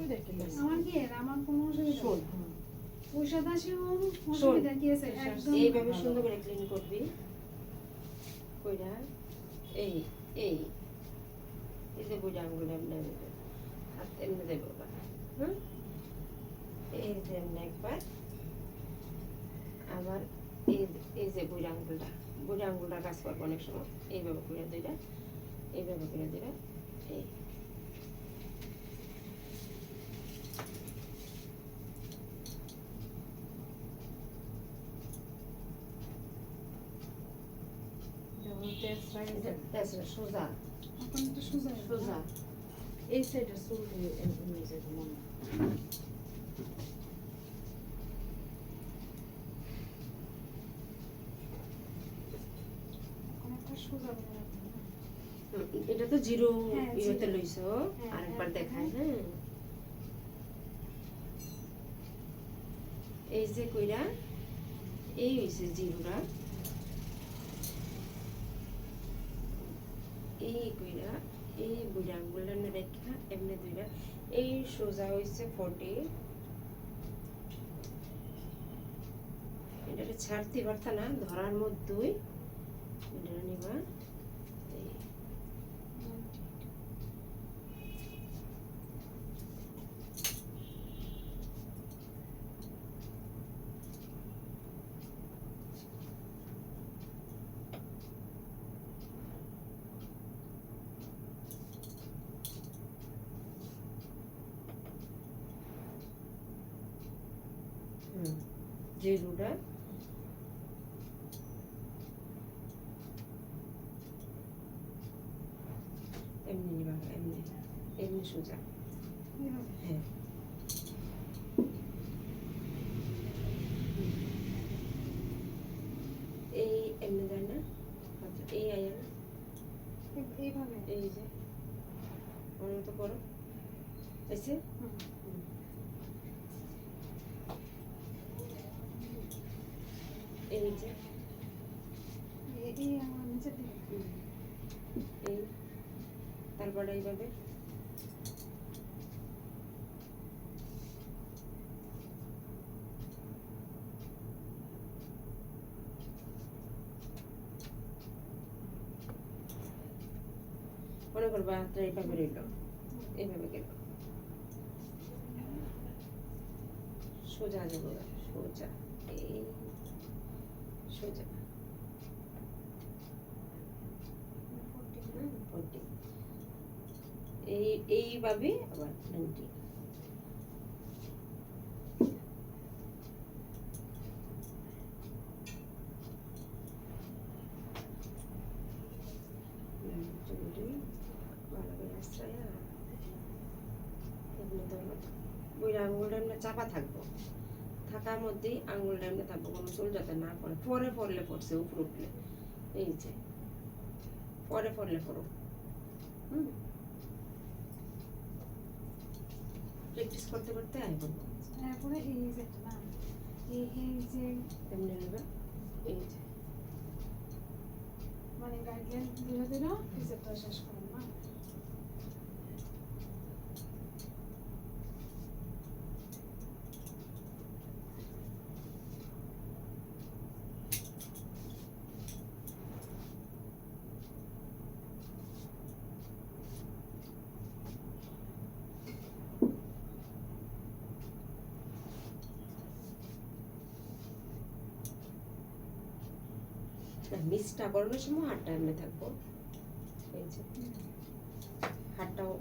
অসুবিধা কি আছে? আমার কি আমার কোনো অসুবিধা শোন, নেই। ঔষধ আছে অসুবিধা কি আছে? একদম এইভাবে সুন্দর করে ক্লিন করবি কইরা এই এই এই যে বুঝা আঙুল এমনি দেবে, হাত এমনি দেবো বা হুম, এই যে এমনি একবার আবার এই এই যে বুড়া আঙুলটা কাজ করবো অনেক সময় এইভাবে করে দুইটা, এইভাবে করে দুইটা এই যেমন তেজ রাইজে তাছাড়া সোজা এখন একটু সোজা হয়ে সোজা এই সাইডের চুল এমনি যেতে মনে হয়। এখন একটা সোজা হয়ে রাখতে হবে। এটা তো জিরো হ্যাঁ, ইয়েতে জিরো। লইছো, হ্যাঁ, আরেকবার হ্যাঁ, দেখায় হ্যাঁ। এই যে কইরা এই হইছে জিরোটা, এই কইরা এই বুড়া আঙ্গুলটা রেখা এমনি দুইটা এই সোজা হইছে 40, এটা ছাড়তে পারতা না ধরার মধ্যেই এটা নিবা এই জিরোটা এমনি নিবা, এমনি এমনি সোজা এইভাবে। হ্যাঁ। এই এমনি যায় না, আচ্ছা এই আয়া না, এইভাবে। এই যে অনেক তো করো এসে হুম। এই যে এই আমার নিচের দিকে। এই তারপরে এইভাবে মনে করবা হাতটা এইভাবে রইল, এইভাবে গেল সোজা যাবো, সোজা এই সোজা 40, এই এইভাবে আবার 90 চাপা থাকবো, থাকার মধ্যেই আঙুলটা এমনি থাকবো, কোনো চুল যাতে না পড়ে, পরে পড়লে পড়ছে উপরে উঠলে এই যে পরে পড়লে পড়ো প্র্যাকটিস করতে করতে আইব তারপরে এই যে না এই যে এমনি নেবে এই যে মানে গাইডলাইন ধীরে ধীরে ফিজিওটা শেষ করুন না। মিসটা করানোর সময় হাতটা এমনি থাকবো, এই যে হাতটাও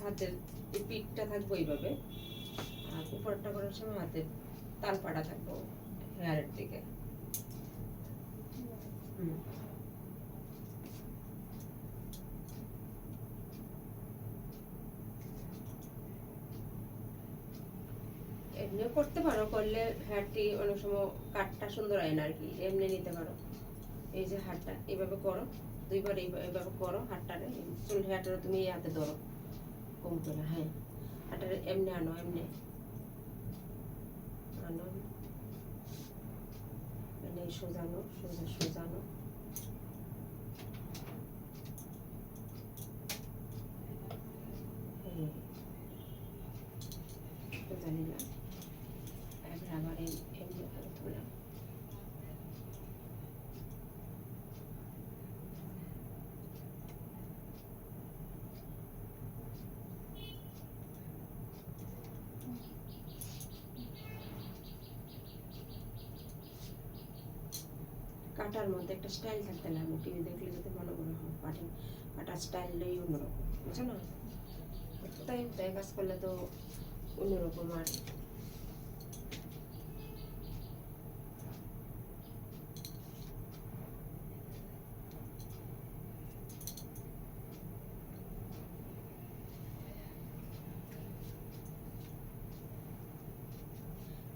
হাতের এই পিঠটা থাকবো এইভাবে, আর উপরটা করার সময় হাতের তালপাটা থাকবো হেয়ারের দিকে। এমনিও করতে পারো, করলে হেয়ারটি অনেক সময় কাটটা সুন্দর হয় না আর কি, এমনি নিতে পারো। এই যে হাতটা এইভাবে করো, দুইবার এইভাবে করো হাতটারে, চুল হেয়ারটা তুমি এই হাতে ধরো কম করে, হ্যাঁ হাতটারে এমনি আনো, এমনি আনো, মানে সোজানো সোজা সোজানো, কাটার মধ্যে একটা স্টাইল থাকতে লাগবে, টিভি দেখলে যাতে মনে মনে হয় কাটার স্টাইলটাই অন্যরকম, বুঝছো না? তাই তাই কাজ করলে তো অন্যরকম। আর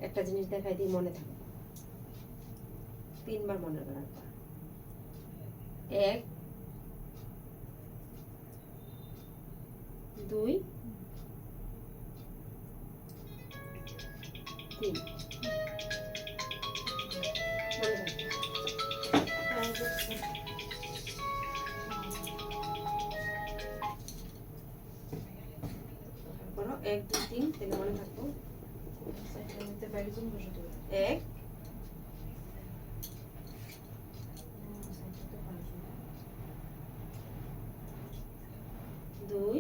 একটা জিনিস দেখাই দিই, মনে থাকবে, 3 বার মনে রাখবা। 1 2 3 মনে থাকবে। করো 1 2 3, তাহলে মনে থাকবো। সাইডের মধ্যে বাইরে জুম বসে দেবো। 1 সাইডটা তো ভালো ছিল। 2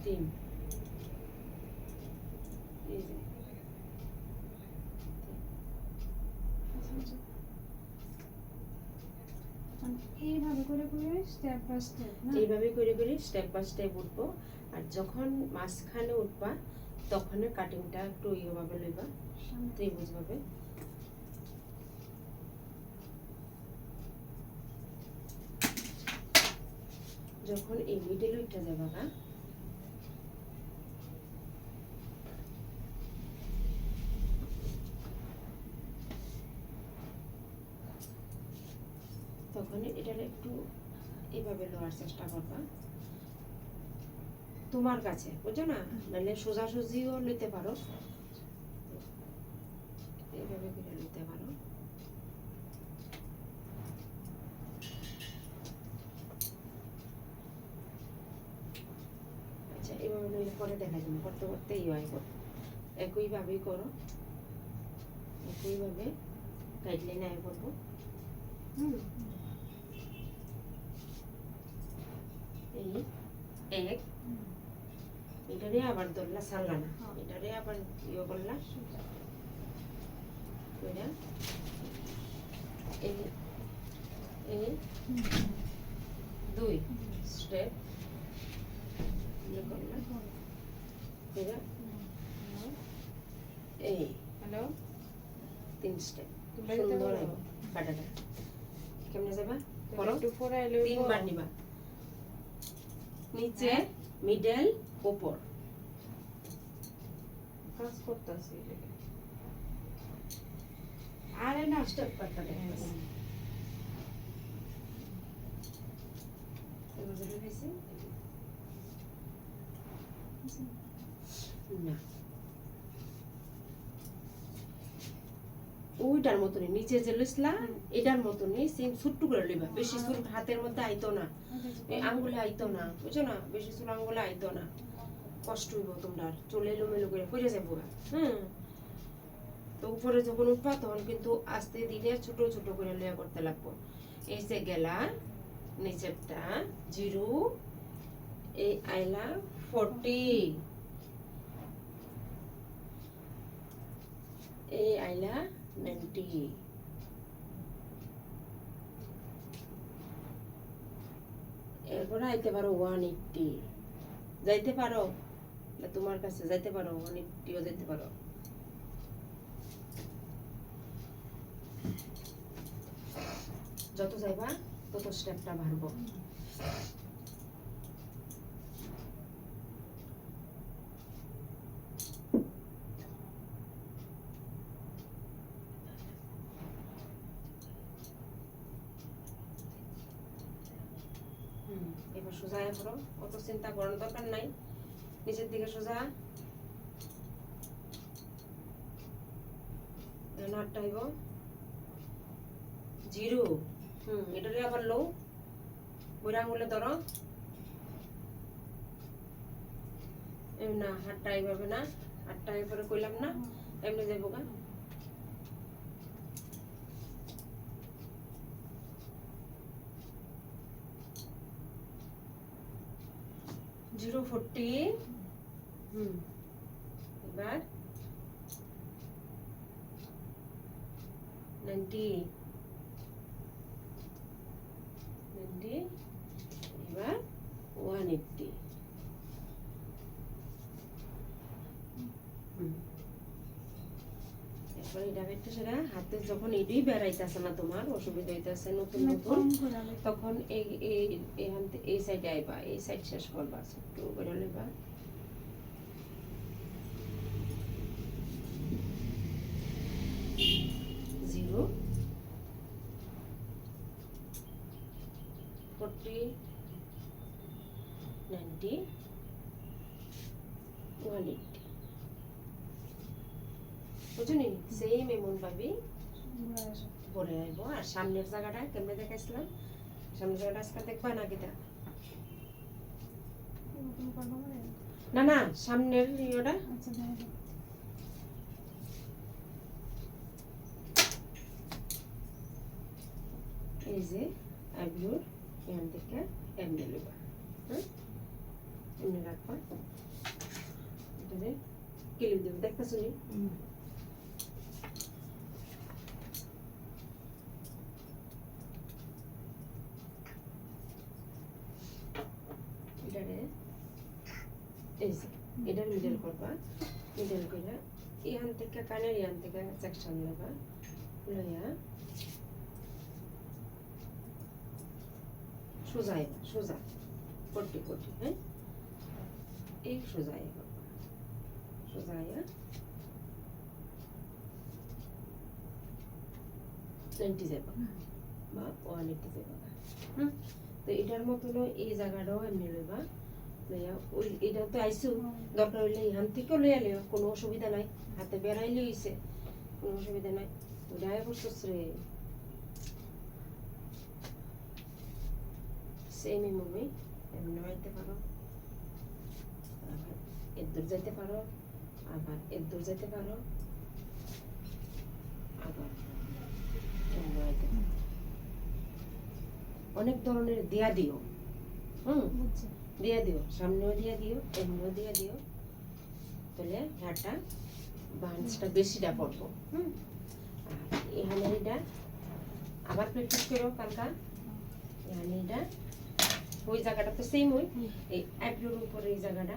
3 এই যে এইভাবে করে করে স্টেপ বাই স্টেপ না? এইভাবে করে করে স্টেপ বাই স্টেপ উঠবো। আর যখন মাঝখানে উঠবা তখন কাটিংটা একটু ইয়েভাবে লইবা, ত্রিভুজ ভাবে। যখন এই মিডল উঠটা যাবা না, তখন এটা একটু এইভাবে লওয়ার চেষ্টা করবা তোমার কাছে, বুঝছো না? নাহলে সোজাসুজিও নিতে পারো, এইভাবে করে নিতে পারো। আচ্ছা, এইভাবে নিলে পরে দেখা যাবে, করতে করতে ইয়ে করো, একইভাবেই করো, একইভাবে গাইডলাইন আয় করবো। এই 1 এটারে আবার ধরলা, ছাড়লা না, এটারে আবার ইয়ে করলা, কইরা এই 2 স্টেপ ইয়ে করলা, কইরা এই হ্যালো 3 স্টেপ। তোমরা সুন্দর আইব কাটাটা। কেমনে যাবা করো, একটু ফোরাইলে 3 বার নিবা, নিচে মিডল উপর। কাজ করতেছি। আরে না স্টেপ কাটটা দেখাইছি, বুঝলে হইছে না? ওইটার মতনই নিচে যে লইছলা এটার মতনই সেম ছোট্ট করে লইবা, বেশি চুল হাতের মধ্যে আইতো না, এই আঙ্গুলে আইতো না, বুঝছো না? বেশি চুল আঙ্গুলে আইতো না, কষ্ট হইব তোমরা, চলে এলোমেলো করে পড়ে যাবো। তো উপরে যখন উঠবা তখন কিন্তু আস্তে ধীরে ছোট ছোট করে লইয়া করতে লাগবো। এই যে গেলা নিচেরটা 0, এই আইলা 40, এই আইলা 90, এরপরে আইতে পারো 180, যাইতে পারো তোমার কাছে, যাইতে পারো 180ও যাইতে পারো। যত যাইবা তত স্টেপটা বাড়বো। এবার সোজা করো, অত চিন্তা করার দরকার নাই, নিচের দিকে সোজা। নাটটা হইব 0, এটারে আবার লো, বুড়া আঙুলে ধরো, না হাতটা এইভাবে না, হাতটা এরপরে কইলাম না, এমনি যাবো গা। জিরো 40, এবার 90 এবার 180 এরপর এটা একটা সেটা হাতে যখন এটাই বেড়াইতেছে না তোমার অসুবিধা হইতেছে নতুন নতুন তখন এই সাইডে আইবা এই সাইড শেষ করবা একটু বেরো লইবা জিরো 40 90 180 বুঝুনি সেম এমন ভাবে পরে আইবো আর সামনের জায়গাটা কেমনে দেখাইছিলাম সামনের জায়গাটা আজকে দেখবা না কিটা না না সামনের ইয়েটা এই যে আইব্রোর এখান থেকে এমনি লইবা হ্যাঁ এমনি রাখবা এটাতে ক্লিপ দেবে দেখতেছো নি এটারে এই যে এটার মিডল করবা মিডল করে এখান থেকে কানের এখান থেকে সেকশন লইবা লইয়া সোজা সোজা 40 হ্যাঁ এই সোজা সোজা 90 যাবা বা 180 যাবা তো এটার মতন এই জায়গাটাও এমনি লইবা লইয়া ওই এটা তো আইসু দরকার হইলে এখান থেকেও লইয়া লিও কোনো অসুবিধা নাই হাতে বেড়াইলে হইছে কোনো অসুবিধা নাই ওটাই বসছস রে সেম এমনি এমনি আইতে পারো আবার এদূর যাইতে পারো আবার এদূর যাইতে পারো আবার এমনি আইতে পারো অনেক ধরনের দিয়া দিও দিয়া দিও সামনেও দিয়া দিও এমনিও দিয়া দিও তাহলে হেয়ারটা বান্সটা বেশিটা পড়বো আর এখানে এটা আবার প্র্যাকটিস করো কালকা এখানে এটা ওই জায়গাটা তো সেম ওই এই আইব্রোর উপরে এই জায়গাটা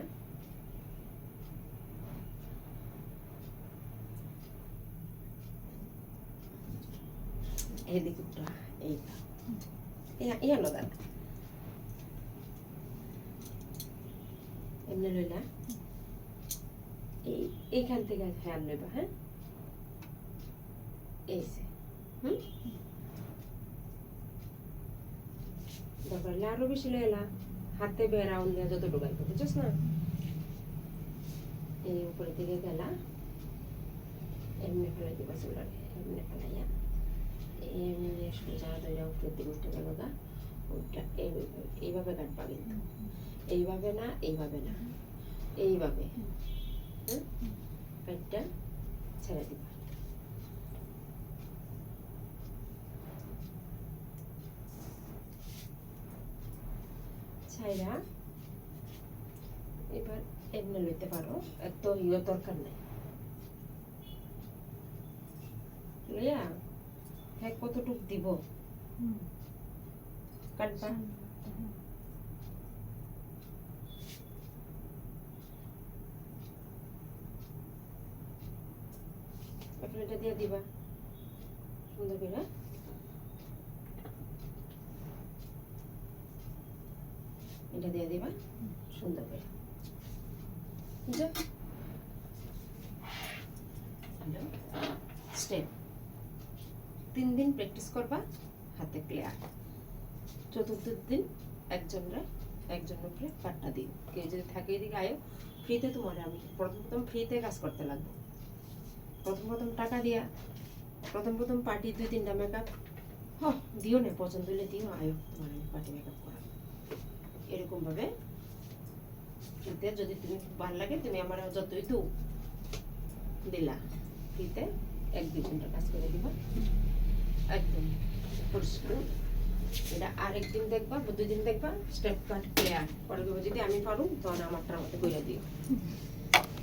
এদিকটা এইটা ইয়া নদা এমনি লইলা এইখান থেকে হেয়ার লইবা হ্যাঁ এই যে দরকার হলে আরো বেশি লইলা হাতে বেড়াউন দিয়া যত ডুবাই বুঝছস না এই উপরে দিকে গেলা এমনি ফেলাই দিবা চুলারে এমনি ফেলাইয়া এমনি সোজা ধরে উপরের দিকে উঠে গেল গা ওইটা এইভাবে কাটবা কিন্তু এইভাবে না এইভাবে না এইভাবে হ্যাঁ কাটটা ছেড়ে দিবা ছাইরা এবার এমনি লইতে পারো এত ইয়ে দরকার নাই লইয়া হ্যাঁ কতটুক দিব কাটবা আপনি এটা দিয়ে দিবা সুন্দর করে এটা দিয়ে দিবা সুন্দর করে স্টেপ 3 দিন প্র্যাকটিস করবা হাতে ক্লিয়ার চতুর্থ দিন একজনের উপরে কাটটা দিন কেউ যদি থাকে এদিকে আয়ো ফ্রিতে তোমার আমি প্রথম ফ্রিতে কাজ করতে লাগবো প্রথম টাকা দিয়া প্রথম পার্টি 2-3টা মেকআপ দিও না পছন্দ হলে দিও আয়ো তোমার আমি পার্টি মেকআপ করা এরকম ভাবে যদি তুমি ভালো লাগে তুমি আমার যতই তো দিলা ফ্রিতে 1-2 ঘন্টা কাজ করে দিবা একদম পরিষ্কার এটা আরেকদিন দেখবা 2 দিন দেখবা স্টেপ কাট ক্লিয়ার পরে যদি আমি পারু তখন আমারটা আমাকে কইরা দিও